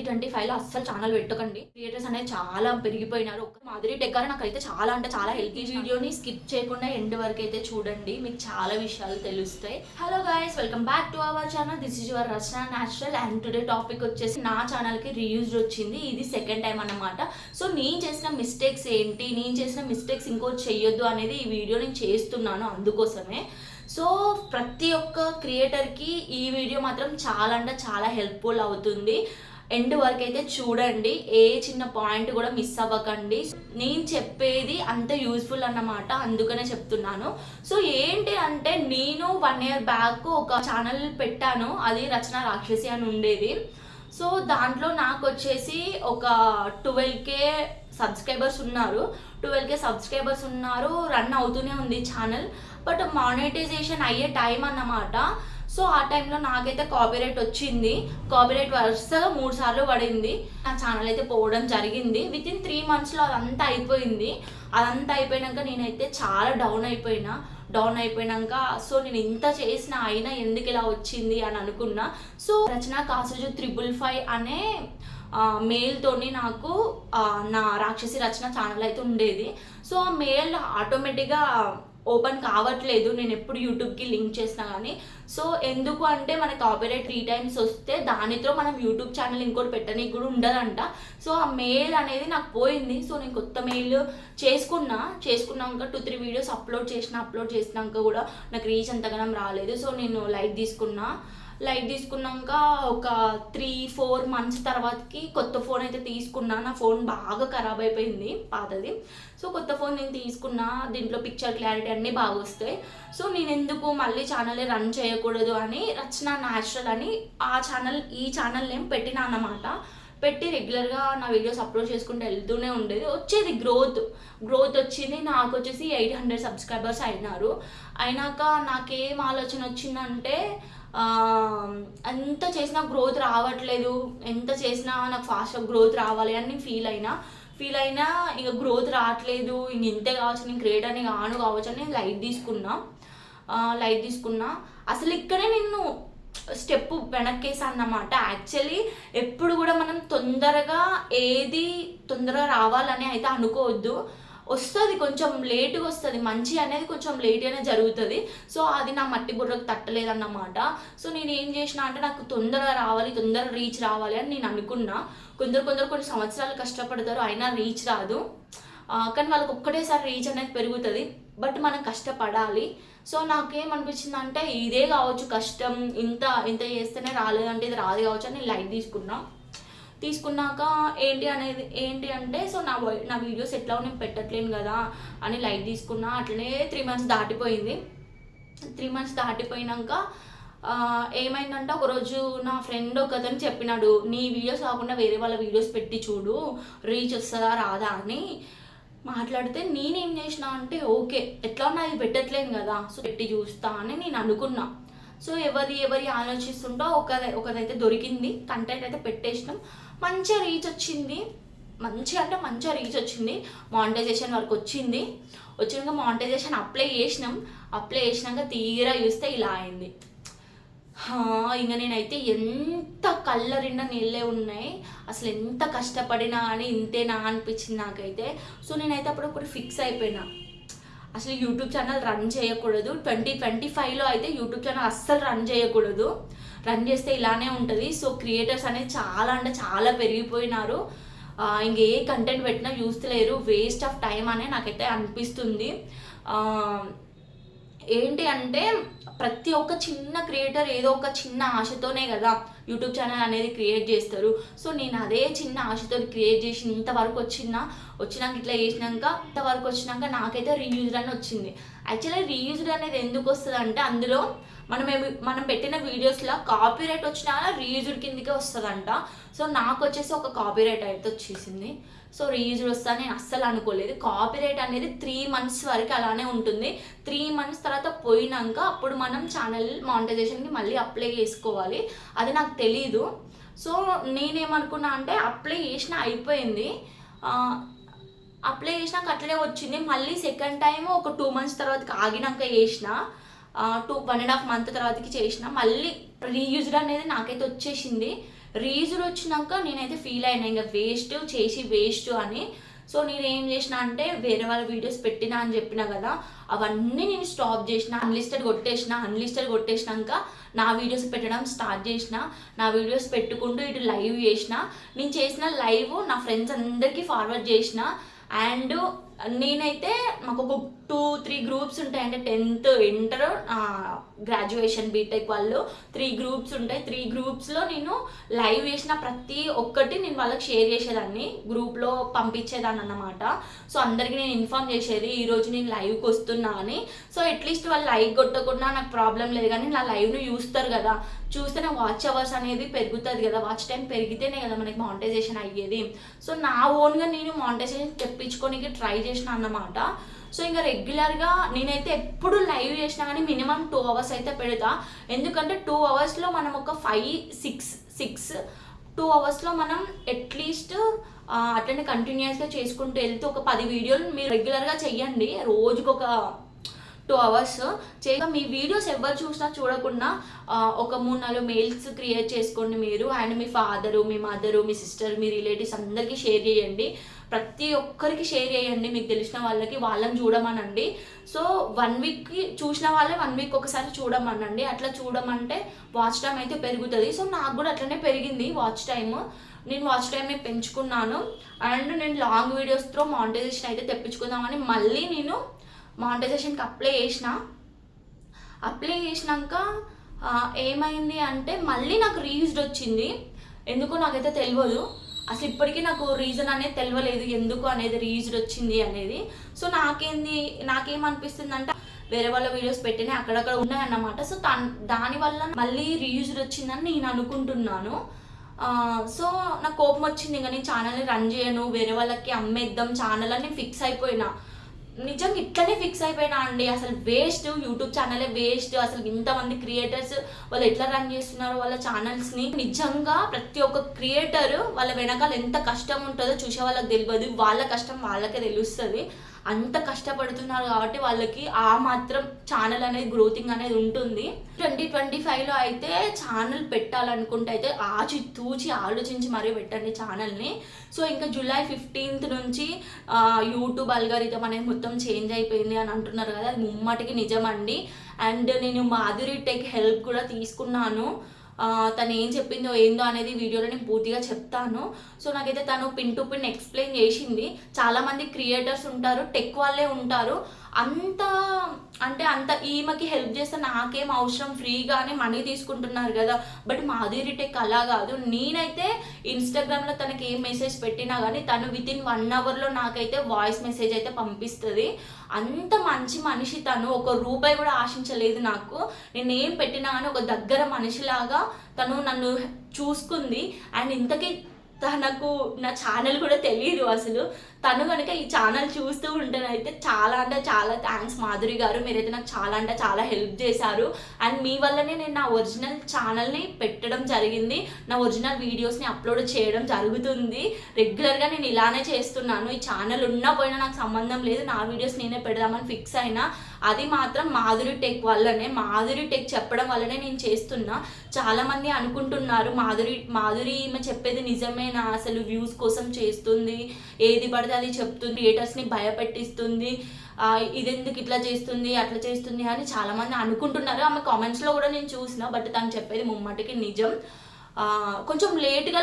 2025లో అస్సలు ఛానల్ పెట్టకండి. క్రియేటర్స్ అనేది చాలా పెరిగిపోయినారు. మాధురి టెక్ గారు నాకైతే చాలా అంటే చాలా హెల్ప్ చేశారు. వీడియోని స్కిప్ చేయకుండా ఎండ్ వరకు అయితే చూడండి, మీకు చాలా విషయాలు తెలుస్తాయి. Hello guys, welcome back to our channel. This is your Rachana natural. And today topic వచ్చేసి నా ఛానల్కి రీయూజ్డ్ వచ్చింది. ఇది సెకండ్ టైం అన్నమాట. సో నేను చేసిన మిస్టేక్స్ ఏంటి, నేను చేసిన మిస్టేక్స్ ఇంకోటి చెయ్యొద్దు అనేది ఈ వీడియో నేను చేస్తున్నాను. అందుకోసమే సో ప్రతి ఒక్క క్రియేటర్కి ఈ వీడియో మాత్రం చాలా అంటే చాలా హెల్ప్ఫుల్ అవుతుంది. ఎండ్ వరకు అయితే చూడండి, ఏ చిన్న పాయింట్ కూడా మిస్ అవ్వకండి. నేను చెప్పేది అంత యూజ్ఫుల్ అన్నమాట, అందుకనే చెప్తున్నాను. సో ఏంటి అంటే, నేను 1 year బ్యాక్ ఒక ఛానల్ పెట్టాను, అది రచన రాక్షసి అని ఉండేది. సో దాంట్లో నాకు వచ్చేసి ఒక 12K సబ్స్క్రైబర్స్ ఉన్నారు. 12K సబ్స్క్రైబర్స్ ఉన్నారు, రన్ అవుతూనే ఉంది ఛానల్. బట్ మానిటైజేషన్ అయ్యే టైం అన్నమాట. సో ఆ టైంలో నాకైతే కాపీరైట్ వచ్చింది. కాపీరైట్ వరుసగా 3 సార్లు పడింది. నా ఛానల్ అయితే పోవడం జరిగింది. వితిన్ 3 monthsలో అదంతా అయిపోయింది. అదంతా అయిపోయాక నేనైతే చాలా డౌన్ అయిపోయినాక సో నేను ఇంత చేసిన అయినా ఎందుకు ఇలా వచ్చింది అని అనుకున్నా. సో రచన కాసుజు 555 అనే మెయిల్తోని నాకు నా రాక్షసి రచన ఛానల్ అయితే ఉండేది. సో ఆ మెయిల్ ఆటోమేటిక్గా ఓపెన్ కావట్లేదు, నేను ఎప్పుడు యూట్యూబ్కి లింక్ చేసినా కానీ. సో ఎందుకు అంటే మనకి కాపీరైట్ 3 times వస్తే దానితో మనం యూట్యూబ్ ఛానల్ ఇంకోటి పెట్టడానికి కూడా ఉండదంట. సో ఆ మెయిల్ అనేది నాకు పోయింది. సో నేను కొత్త మెయిల్ చేసుకున్నాక 2-3 వీడియోస్ అప్లోడ్ చేసినాక కూడా నాకు రీచ్ అంతగానం రాలేదు. సో నేను లైట్ తీసుకున్నాక ఒక 3-4 months తర్వాతకి కొత్త ఫోన్ అయితే తీసుకున్నా. నా ఫోన్ బాగా ఖరాబ్ అయిపోయింది, పాతది. సో కొత్త ఫోన్ నేను తీసుకున్నా, దీంట్లో పిక్చర్ క్లారిటీ అన్నీ బాగా వస్తాయి. సో నేను ఎందుకు మళ్ళీ ఛానల్ రన్ చేయకూడదు అని రచన న్యాచురల్ అని ఈ ఛానల్ నేమ్ పెట్టినా అన్నమాట. పెట్టి రెగ్యులర్గా నా వీడియోస్ అప్లోడ్ చేసుకుంటూ వెళ్తూనే ఉండేది. వచ్చేది గ్రోత్ వచ్చింది. నాకు వచ్చేసి 800 సబ్స్క్రైబర్స్ అయినాక నాకేం ఆలోచన వచ్చిందంటే, ఎంత చేసినా గ్రోత్ రావట్లేదు, ఎంత చేసినా నాకు ఫాస్ట్గా గ్రోత్ రావాలి అని ఫీల్ అయినా ఇక గ్రోత్ రావట్లేదు, ఇంక ఇంతే కావచ్చు, నేను క్రియేటర్ని కావచ్చు అని లైట్ తీసుకున్నా. అసలు ఇక్కడే నేను స్టెప్ వెనక్కేసాను అన్నమాట. యాక్చువల్లీ ఎప్పుడు కూడా మనం తొందరగా రావాలని అయితే అనుకోవద్దు. వస్తుంది, కొంచెం లేటుగా వస్తుంది. మంచి అనేది కొంచెం లేట్గానే జరుగుతుంది. సో అది నా మట్టి బుర్రకు తట్టలేదన్నమాట. సో నేను ఏం చేసిన అంటే, నాకు తొందరగా రావాలి, తొందరగా రీచ్ రావాలి అని నేను అనుకున్నా. కొన్ని సంవత్సరాలు కష్టపడతారు, అయినా రీచ్ రాదు. కానీ వాళ్ళకి ఒక్కటేసారి రీచ్ అనేది పెరుగుతుంది. బట్ మనం కష్టపడాలి. సో నాకేమనిపించింది అంటే, ఇదే కావచ్చు కష్టం, ఇంత చేస్తేనే రాలేదంటే ఇది రాదు కావచ్చు అని నేను లైట్ తీసుకున్నాక ఏంటి అంటే సో నా వీడియోస్ ఎట్లా నేను పెట్టట్లేను కదా అని లైట్ తీసుకున్నా. అట్లనే 3 months దాటిపోయింది. 3 months దాటిపోయినాక ఏమైందంటే, ఒకరోజు నా ఫ్రెండ్ ఒకతను చెప్పినాడు, నీ వీడియోస్ కాకుండా వేరే వాళ్ళ వీడియోస్ పెట్టి చూడు, రీచ్ వస్తుందా రాదా అని మాట్లాడితే, నేనేం చేసిన అంటే, ఓకే ఎట్లా ఉన్నా అది పెట్టట్లేను కదా, సో పెట్టి చూస్తా అని నేను అనుకున్నా. సో ఎవరి ఆలోచిస్తుంటో ఒకదైతే దొరికింది, కంటెంట్ అయితే పెట్టేసినాం. మంచిగా రీచ్ వచ్చింది. మంచిగా రీచ్ వచ్చింది. మానిటైజేషన్ వరకు వచ్చినాక మానిటైజేషన్ అప్లై చేసినాక తీరా చూస్తే ఇలా అయింది. ఇంకా నేనైతే ఎంత కళ్ళ నిండా నీళ్ళే ఉన్నాయి, అసలు ఎంత కష్టపడినా అని ఇంతేనా అనిపించింది నాకైతే. సో నేనైతే అప్పుడు ఒకటి ఫిక్స్ అయిపోయినా, అసలు యూట్యూబ్ ఛానల్ రన్ చేయకూడదు. 2025లో అయితే యూట్యూబ్ ఛానల్ అస్సలు రన్ చేయకూడదు. రన్ చేస్తే ఇలానే ఉంటుంది. సో క్రియేటర్స్ అనేది చాలా అంటే చాలా పెరిగిపోయినారు. ఇంకే కంటెంట్ పెట్టినా చూస్తలేరు, వేస్ట్ ఆఫ్ టైం అనే నాకైతే అనిపిస్తుంది. ఏంటి అంటే, ప్రతి ఒక్క చిన్న క్రియేటర్ ఏదో ఒక చిన్న ఆశతోనే కదా యూట్యూబ్ ఛానల్ అనేది క్రియేట్ చేస్తారు. సో నేను అదే చిన్న ఆశతో క్రియేట్ చేసి ఇంతవరకు వచ్చినాక ఇట్లా వచ్చినాక నాకైతే రీయూజ్డ్ అని వచ్చింది. యాక్చువల్లీ రీయూజ్డ్ అనేది ఎందుకు వస్తుంది అంటే, అందులో మనం పెట్టిన వీడియోస్లో కాపీరైట్ వచ్చినా రీయూజ్డ్ కిందకే వస్తుందంట. సో నాకు వచ్చేసి ఒక కాపీరైట్ అయితే వచ్చేసింది. సో రీయూజ్డ్ వస్తా నేను అస్సలు అనుకోలేదు. కాపీరైట్ అనేది 3 months వరకు అలానే ఉంటుంది. 3 months తర్వాత పోయినాక అప్పుడు మనం ఛానల్ మానిటైజేషన్కి మళ్ళీ అప్లై చేసుకోవాలి. అది నాకు తెలీదు. సో నేనేమనుకున్నా అంటే, అప్లై చేసిన అయిపోయింది. అప్లై చేసినాక అట్లనే వచ్చింది. మళ్ళీ సెకండ్ టైం ఒక 2 months తర్వాత ఆగినాక చేసిన, 1.5 month తర్వాతకి చేసిన, మళ్ళీ రీయూజ్డ్ అనేది నాకైతే వచ్చేసింది. రీజులు వచ్చినాక నేనైతే ఫీల్ అయినా ఇంకా వేస్ట్ చేసి వేస్ట్ అని. సో నేను ఏం చేసిన అంటే వేరే వాళ్ళ వీడియోస్ పెట్టినా అని చెప్పిన కదా, అవన్నీ నేను స్టాప్ చేసిన, అన్లిస్టెడ్ కొట్టేసినాక నా వీడియోస్ పెట్టడం స్టార్ట్ చేసిన. నా వీడియోస్ పెట్టుకుంటూ ఇటు లైవ్ చేసిన. నేను చేసిన లైవ్ నా ఫ్రెండ్స్ అందరికీ ఫార్వర్డ్ చేసిన. అండ్ నేనైతే మాకు ఒక 2-3 గ్రూప్స్ ఉంటాయి, అంటే 10th ఇంటర్ గ్రాడ్యుయేషన్ బీటెక్ వాళ్ళు 3 గ్రూప్స్ ఉంటాయి. 3 గ్రూప్స్లో నేను లైవ్ చేసిన ప్రతి ఒక్కటి నేను వాళ్ళకి షేర్ చేసేదాన్ని, గ్రూప్లో పంపించేదాన్ని అన్నమాట. సో అందరికీ నేను ఇన్ఫామ్ చేసేది ఈరోజు నేను లైవ్కి వస్తున్నా అని. సో అట్లీస్ట్ వాళ్ళు లైక్ కొట్టకుండా నాకు ప్రాబ్లం లేదు, కానీ నా లైవ్ను చూస్తారు కదా, చూస్తేనే వాచ్ అవర్స్ అనేది పెరుగుతుంది కదా, వాచ్ టైం పెరిగితేనే కదా మనకి మానిటైజేషన్ అయ్యేది. సో నా ఓన్గా నేను మానిటైజేషన్ తెప్పించుకోనికి ట్రై చేసిన అన్నమాట. సో ఇంకా రెగ్యులర్గా నేనైతే ఎప్పుడు లైవ్ చేసినా కానీ మినిమం 2 hours అయితే పెడతా. ఎందుకంటే 2 hours మనం ఒక 2 hours మనం అట్లీస్ట్ అట్లనే కంటిన్యూస్గా చేసుకుంటూ వెళ్తూ ఒక 10 వీడియోలు మీరు రెగ్యులర్గా చెయ్యండి, రోజుకొక 2 hours చేయగా మీ వీడియోస్ ఎవరు చూసినా చూడకుండా ఒక 3-4 మెయిల్స్ క్రియేట్ చేసుకోండి మీరు. And me father, me mother, me sister, me relatives అందరికీ షేర్ చేయండి. ప్రతి ఒక్కరికి షేర్ చేయండి, మీకు తెలిసిన వాళ్ళకి, వాళ్ళని చూడమనండి. సో 1 weekకి చూసిన వాళ్ళే 1 week ఒకసారి చూడమనండి. అట్లా చూడమంటే వాచ్ టైం అయితే పెరుగుతుంది. సో నాకు కూడా అట్లనే పెరిగింది వాచ్ టైమ్. నేను వాచ్ టైంని పెంచుకున్నాను. అండ్ నేను లాంగ్ వీడియోస్తో మానిటైజేషన్ అయితే తెప్పించుకుందామని మళ్ళీ నేను మానిటైజేషన్కి అప్లై చేసినాక ఏమైంది అంటే మళ్ళీ నాకు రీజ్డ్ వచ్చింది. ఎందుకో నాకైతే తెలియదు, అసలు ఇప్పటికీ నాకు రీజన్ అనేది తెలియలేదు ఎందుకు అనేది రీజ్డ్ వచ్చింది అనేది. సో నాకేమనిపిస్తుంది అంటే వేరే వాళ్ళ వీడియోస్ పెట్టినా అక్కడక్కడ ఉన్నాయన్నమాట. సో దానివల్ల మళ్ళీ రీజ్డ్ వచ్చిందని నేను అనుకుంటున్నాను. సో నాకు కోపం వచ్చింది, ఇంకా నేను ఛానల్ని రన్ చేయను, వేరే వాళ్ళకి అమ్మేద్దాం ఛానల్ అని ఫిక్స్ అయిపోయినా. నిజంగా ఇట్లనే ఫిక్స్ అయిపోయినా అండి. అసలు వేస్ట్, యూట్యూబ్ ఛానలే వేస్ట్. అసలు ఇంతమంది క్రియేటర్స్ వాళ్ళు ఎట్లా రన్ చేస్తున్నారు వాళ్ళ ఛానల్స్ని. నిజంగా ప్రతి ఒక్క క్రియేటర్ వాళ్ళ వెనకాల ఎంత కష్టం ఉంటుందో చూసే వాళ్ళకి తెలియదు, వాళ్ళ కష్టం వాళ్ళకే తెలుస్తుంది. అంత కష్టపడుతున్నారు కాబట్టి వాళ్ళకి ఆ మాత్రం ఛానల్ అనేది గ్రోతింగ్ అనేది ఉంటుంది. 2025లో అయితే ఛానల్ పెట్టాలనుకుంటే అయితే ఆచితూచి ఆలోచించి మరీ పెట్టండి ఛానల్ని. సో ఇంకా July 15th నుంచి యూట్యూబ్ అల్గారిథం అనేది మొత్తం చేంజ్ అయిపోయింది అని అంటున్నారు కదా, అది ముమ్మాటికి నిజమండి. అండ్ నేను మాధురి టెక్ హెల్ప్ కూడా తీసుకున్నాను. తను ఏం చెప్పిందో ఏందో అనేది వీడియోలో నేను పూర్తిగా చెప్తాను. సో నాకైతే తను పిన్ టు పిన్ ఎక్స్ప్లెయిన్ చేసింది. చాలామంది క్రియేటర్స్ ఉంటారు, టెక్ వాళ్ళే ఉంటారు, అంత ఈమెకి హెల్ప్ చేస్తే నాకేం అవసరం, ఫ్రీగానే మనీ తీసుకుంటున్నారు కదా. బట్ మాధురి టెక్ అలా కాదు. నేనైతే ఇన్స్టాగ్రామ్లో తనకి ఏం మెసేజ్ పెట్టినా కానీ తను వితిన్ 1 hourలో నాకైతే వాయిస్ మెసేజ్ అయితే పంపిస్తుంది. అంత మంచి మనిషి తను. ఒక రూపాయి కూడా ఆశించలేదు నాకు. నేనేం పెట్టినా కానీ ఒక దగ్గర మనిషిలాగా తను నన్ను చూసుకుంది. అండ్ ఇంతకీ తనకు నా ఛానల్ కూడా తెలియదు అసలు. తను కనుక ఈ ఛానల్ చూస్తూ ఉంటేనైతే చాలా అంటే చాలా థ్యాంక్స్ మాధురి గారు, మీరైతే నాకు చాలా అంటే చాలా హెల్ప్ చేశారు. అండ్ మీ వల్లనే నేను నా ఒరిజినల్ ఛానల్ని పెట్టడం జరిగింది, నా ఒరిజినల్ వీడియోస్ని అప్లోడ్ చేయడం జరుగుతుంది. రెగ్యులర్గా నేను ఇలానే చేస్తున్నాను. ఈ ఛానల్ ఉన్నా పోయినా నాకు సంబంధం లేదు, నా వీడియోస్ నేనే పెడదామని ఫిక్స్ అయినా. అది మాత్రం మాధురి టెక్ వల్లనే, మాధురి టెక్ చెప్పడం వల్లనే నేను చేస్తున్నా. చాలామంది అనుకుంటున్నారు మాధురి ఈమె చెప్పేది నిజమేనా, అసలు వ్యూస్ కోసం చేస్తుంది, ఏది పడితే అది చెప్తుంది, క్రియేటర్స్ని భయపెట్టిస్తుంది, ఇదెందుకు ఇట్లా చేస్తుంది అట్లా చేస్తుంది అని చాలామంది అనుకుంటున్నారు. ఆమె కామెంట్స్లో కూడా నేను చూసిన. బట్ తను చెప్పేది ముమ్మాటికి నిజం. కొంచెం లేట్గా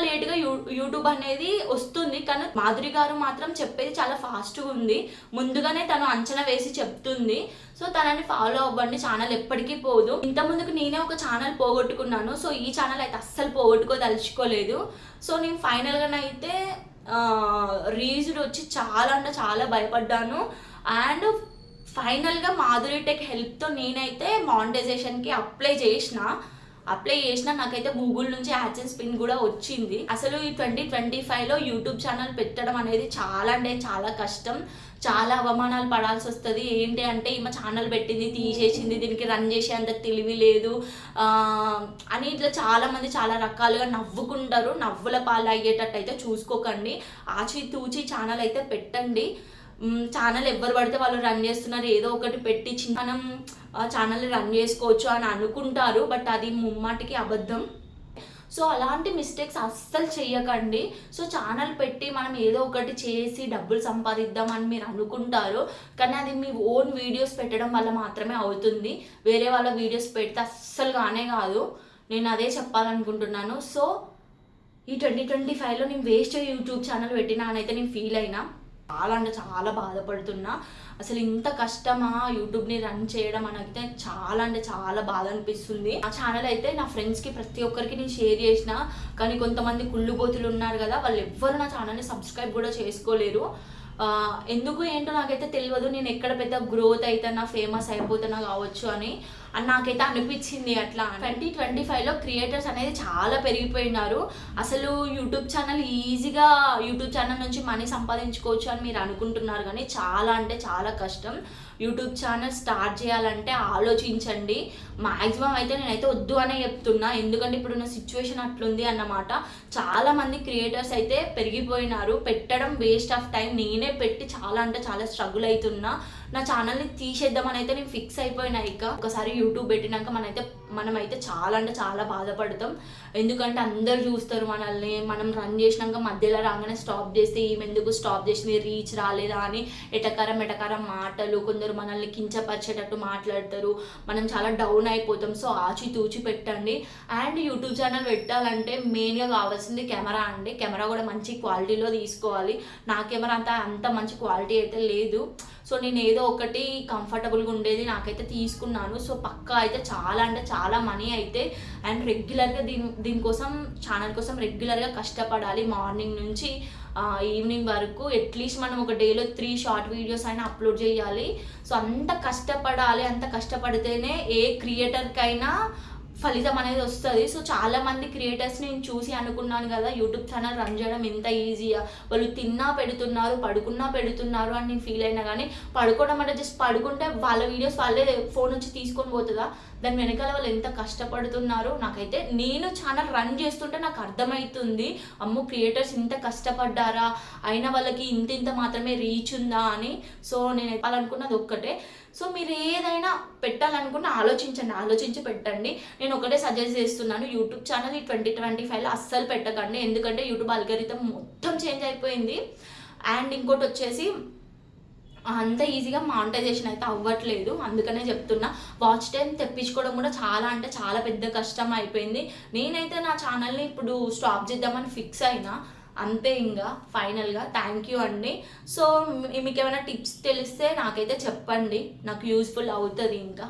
యూట్యూబ్ అనేది వస్తుంది, కానీ మాధురి గారు మాత్రం చెప్పేది చాలా ఫాస్ట్గా ఉంది. ముందుగానే తను అంచనా వేసి చెప్తుంది. సో తనని ఫాలో అవ్వండి, ఛానల్ ఎప్పటికీ పోదు. ఇంతకుముందుకు నేనే ఒక ఛానల్ పోగొట్టుకున్నాను. సో ఈ ఛానల్ అయితే అస్సలు పోగొట్టుకోదలుచుకోలేదు. సో నేను ఫైనల్గానైతే రీజ్డ్ వచ్చి చాలా అంటే చాలా భయపడ్డాను. అండ్ ఫైనల్గా మాధురి టెక్ హెల్ప్తో నేనైతే మానిటైజేషన్కి అప్లై చేసిన నాకైతే గూగుల్ నుంచి యాడ్సెన్స్ పిన్ కూడా వచ్చింది. అసలు ఈ 2025లో యూట్యూబ్ ఛానల్ పెట్టడం అనేది చాలా అంటే చాలా కష్టం, చాలా అవమానాలు పడాల్సి వస్తుంది. ఏంటి అంటే ఈమె ఛానల్ పెట్టింది తీసేసింది, దీనికి రన్ చేసే అంత తెలివి లేదు అని ఇట్లా చాలామంది చాలా రకాలుగా నవ్వుకుంటారు. నవ్వుల పాలు అయ్యేటట్టు అయితే చూసుకోకండి, ఆచితూచి ఛానల్ అయితే పెట్టండి. ఛానల్ ఎవరు పడితే వాళ్ళు రన్ చేస్తున్నారు, ఏదో ఒకటి పెట్టి మనం ఛానల్ని రన్ చేసుకోవచ్చు అని అనుకుంటారు. బట్ అది ముమ్మాటికి అబద్ధం. సో అలాంటి మిస్టేక్స్ అస్సలు చేయకండి. సో ఛానల్ పెట్టి మనం ఏదో ఒకటి చేసి డబ్బులు సంపాదిద్దామని మీరు అనుకుంటారు, కానీ అది మీ ఓన్ వీడియోస్ పెట్టడం వల్ల మాత్రమే అవుతుంది. వేరే వాళ్ళ వీడియోస్ పెడితే అస్సలు కానే కాదు. నేను అదే చెప్పాలనుకుంటున్నాను. సో ఈ 2025లో నేను వేస్ట్ యూట్యూబ్ ఛానల్ పెట్టినా అని అయితే నేను ఫీల్ అయినా. చాలా అంటే చాలా బాధపడుతున్నా. అసలు ఇంత కష్టమా యూట్యూబ్ని రన్ చేయడం అని అయితే చాలా అంటే చాలా బాధ అనిపిస్తుంది. ఆ ఛానల్ అయితే నా ఫ్రెండ్స్కి ప్రతి ఒక్కరికి నేను షేర్ చేసిన, కానీ కొంతమంది కుళ్ళుబోతులు ఉన్నారు కదా, వాళ్ళు ఎవ్వరు నా ఛానల్ని సబ్స్క్రైబ్ కూడా చేసుకోలేరు. ఎందుకు ఏంటో నాకైతే తెలియదు. నేను ఎక్కడ పెద్ద గ్రోత్ అవుతున్నా, ఫేమస్ అయిపోతున్నా కావచ్చు అని నాకైతే అనిపించింది. అట్లా 2025లో క్రియేటర్స్ అనేది చాలా పెరిగిపోయినారు. అసలు యూట్యూబ్ ఛానల్ ఈజీగా యూట్యూబ్ ఛానల్ నుంచి మనీ సంపాదించుకోవచ్చు అని మీరు అనుకుంటున్నారు, కానీ చాలా అంటే చాలా కష్టం. యూట్యూబ్ ఛానల్ స్టార్ట్ చేయాలంటే ఆలోచించండి. మ్యాక్సిమం అయితే నేనైతే వద్దు అనే చెప్తున్నా, ఎందుకంటే ఇప్పుడున్న సిచ్యువేషన్ అట్లుంది అన్నమాట. చాలామంది క్రియేటర్స్ అయితే పెరిగిపోయినారు. పెట్టడం వేస్ట్ ఆఫ్ టైం. నేనే పెట్టి చాలా అంటే చాలా స్ట్రగుల్ అవుతున్నా. నా ఛానల్ని తీసేద్దామని అయితే నేను ఫిక్స్ అయిపోయినా. ఇక ఒకసారి యూట్యూబ్ పెట్టినాక మనమైతే చాలా అంటే చాలా బాధపడతాం. ఎందుకంటే అందరు చూస్తారు మనల్ని. మనం రన్ చేసినాక మధ్యలో రాగానే స్టాప్ చేస్తే ఈమెందుకు స్టాప్ చేసింది, రీచ్ రాలేదా అని ఎటకారం మాటలు, కొందరు మనల్ని కించపరిచేటట్టు మాట్లాడతారు. మనం చాలా డౌన్ అయిపోతాం. సో ఆచితూచి పెట్టండి. అండ్ యూట్యూబ్ ఛానల్ పెట్టాలంటే మెయిన్గా కావాల్సింది కెమెరా అండి. కెమెరా కూడా మంచి క్వాలిటీలో తీసుకోవాలి. నా కెమెరా అంత మంచి క్వాలిటీ అయితే లేదు. సో నేను ఏదో ఒకటి కంఫర్టబుల్గా ఉండేది నాకైతే తీసుకున్నాను. సో పక్కా అయితే చాలా అంటే చాలా మనీ అయితే. అండ్ రెగ్యులర్గా దీనికోసం ఛానల్ కోసం రెగ్యులర్గా కష్టపడాలి. మార్నింగ్ నుంచి ఈవినింగ్ వరకు అట్లీస్ట్ మనం ఒక డేలో 3 షార్ట్ వీడియోస్ అయినా అప్లోడ్ చేయాలి. సో అంత కష్టపడాలి. అంత కష్టపడితేనే ఏ క్రియేటర్కైనా ఫలితం అనేది వస్తుంది. సో చాలామంది క్రియేటర్స్ నేను చూసి అనుకున్నాను కదా, యూట్యూబ్ ఛానల్ రన్ చేయడం ఎంత ఈజీయా, వాళ్ళు తిన్నా పెడుతున్నారు, పడుకున్నా పెడుతున్నారు అని నేను ఫీల్ అయినా. కానీ పడుకోవడం అంటే జస్ట్ పడుకుంటే వాళ్ళ వీడియోస్ వాళ్ళే ఫోన్ నుంచి తీసుకొని పోతుందా? దాని వెనకాల వాళ్ళు ఎంత కష్టపడుతున్నారు. నాకైతే నేను ఛానల్ రన్ చేస్తుంటే నాకు అర్థమవుతుంది, అమ్మో క్రియేటర్స్ ఇంత కష్టపడ్డారా, అయినా వాళ్ళకి ఇంత మాత్రమే రీచ్ ఉందా అని. సో నేను చెప్పాలనుకున్నది ఒక్కటే. సో మీరు ఏదైనా పెట్టాలనుకున్న ఆలోచించి పెట్టండి. నేను ఒకటే సజెస్ట్ చేస్తున్నాను, యూట్యూబ్ ఛానల్ ఈ 2025లో అస్సలు పెట్టకండి. ఎందుకంటే యూట్యూబ్ అల్గోరిథం మొత్తం చేంజ్ అయిపోయింది. అండ్ ఇంకోటి వచ్చేసి అంత ఈజీగా మానిటైజేషన్ అయితే అవ్వట్లేదు. అందుకనే చెప్తున్నా, వాచ్ టైం తెప్పించుకోవడం కూడా చాలా అంటే చాలా పెద్ద కష్టం అయిపోయింది. నేనైతే నా ఛానల్ని ఇప్పుడు స్టాప్ చేద్దామని ఫిక్స్ అయినా. అంతే. ఇంకా ఫైనల్గా థ్యాంక్ యూ అండి. సో మీకు ఏమైనా టిప్స్ తెలిస్తే నాకైతే చెప్పండి, నాకు యూస్ఫుల్ అవుతుంది ఇంకా.